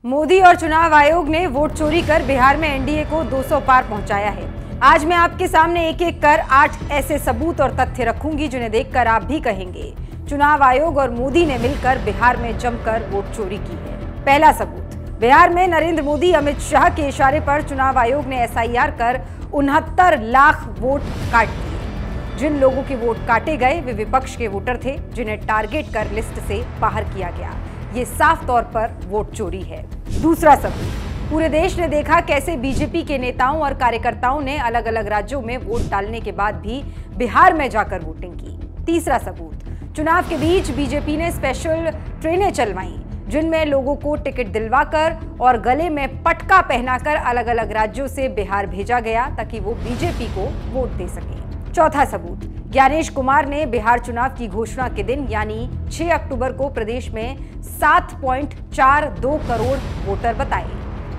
मोदी और चुनाव आयोग ने वोट चोरी कर बिहार में एनडीए को 200 पार पहुंचाया है। आज मैं आपके सामने एक एक कर 8 ऐसे सबूत और तथ्य रखूंगी जिन्हें देखकर आप भी कहेंगे चुनाव आयोग और मोदी ने मिलकर बिहार में जमकर वोट चोरी की है। पहला सबूत, बिहार में नरेंद्र मोदी अमित शाह के इशारे पर चुनाव आयोग ने एसआईआर कर 69 लाख वोट काट दिए। जिन लोगों के वोट काटे गए वे विपक्ष के वोटर थे जिन्हें टारगेट कर लिस्ट से बाहर किया गया। ये साफ तौर पर वोट चोरी है। दूसरा सबूत, पूरे देश ने देखा कैसे बीजेपी के नेताओं और कार्यकर्ताओं ने अलग अलग राज्यों में वोट डालने के बाद भी बिहार में जाकर वोटिंग की। तीसरा सबूत, चुनाव के बीच बीजेपी ने स्पेशल ट्रेनें चलवाई जिनमें लोगों को टिकट दिलवाकर और गले में पटका पहनाकर अलग अलग राज्यों से बिहार भेजा गया ताकि वो बीजेपी को वोट दे सके। चौथा सबूत, ज्ञानेश कुमार ने बिहार चुनाव की घोषणा के दिन यानी 6 अक्टूबर को प्रदेश में 7.42 करोड़ वोटर बताए।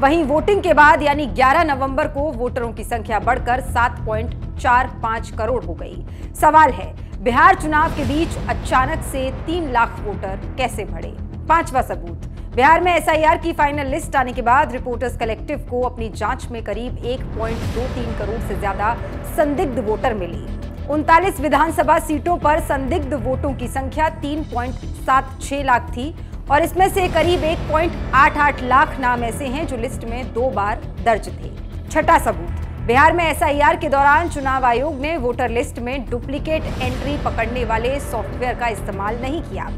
वहीं वोटिंग के बाद यानी 11 नवंबर को वोटरों की संख्या बढ़कर 7.45 करोड़ हो गई। सवाल है, बिहार चुनाव के बीच अचानक से 3 लाख वोटर कैसे बढ़े? पांचवा सबूत, बिहार में एसआईआर की फाइनल लिस्ट आने के बाद रिपोर्टर्स कलेक्टिव को अपनी जांच में करीब 1.23 करोड़ से ज्यादा संदिग्ध वोटर मिली। 39 विधानसभा सीटों पर संदिग्ध वोटों की संख्या 3.76 लाख थी और इसमें से करीब 1.88 लाख नाम ऐसे हैं जो लिस्ट में 2 बार दर्ज थे। छठा सबूत, बिहार में एसआईआर के दौरान चुनाव आयोग ने वोटर लिस्ट में डुप्लीकेट एंट्री पकड़ने वाले सॉफ्टवेयर का इस्तेमाल नहीं किया।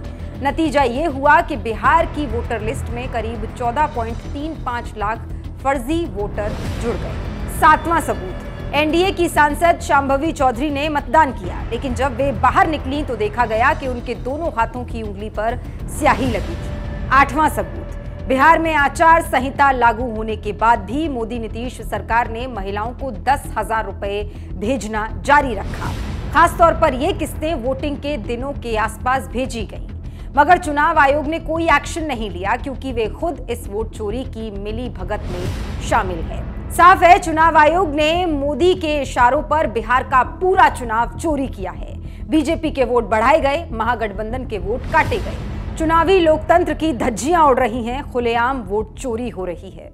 नतीजा ये हुआ कि बिहार की वोटर लिस्ट में करीब 14.35 लाख फर्जी वोटर जुड़ गए। सातवां सबूत, एनडीए की सांसद शांभवी चौधरी ने मतदान किया लेकिन जब वे बाहर निकली तो देखा गया कि उनके दोनों हाथों की उंगली पर स्याही लगी थी। आठवां सबूत, बिहार में आचार संहिता लागू होने के बाद भी मोदी नीतीश सरकार ने महिलाओं को 10,000 रुपए भेजना जारी रखा। खासतौर पर यह किस्तें वोटिंग के दिनों के आसपास भेजी गईं। मगर चुनाव आयोग ने कोई एक्शन नहीं लिया क्योंकि वे खुद इस वोट चोरी की मिली भगत में शामिल है। साफ है, चुनाव आयोग ने मोदी के इशारों पर बिहार का पूरा चुनाव चोरी किया है। बीजेपी के वोट बढ़ाए गए, महागठबंधन के वोट काटे गए। चुनावी लोकतंत्र की धज्जियां उड़ रही हैं, खुलेआम वोट चोरी हो रही है।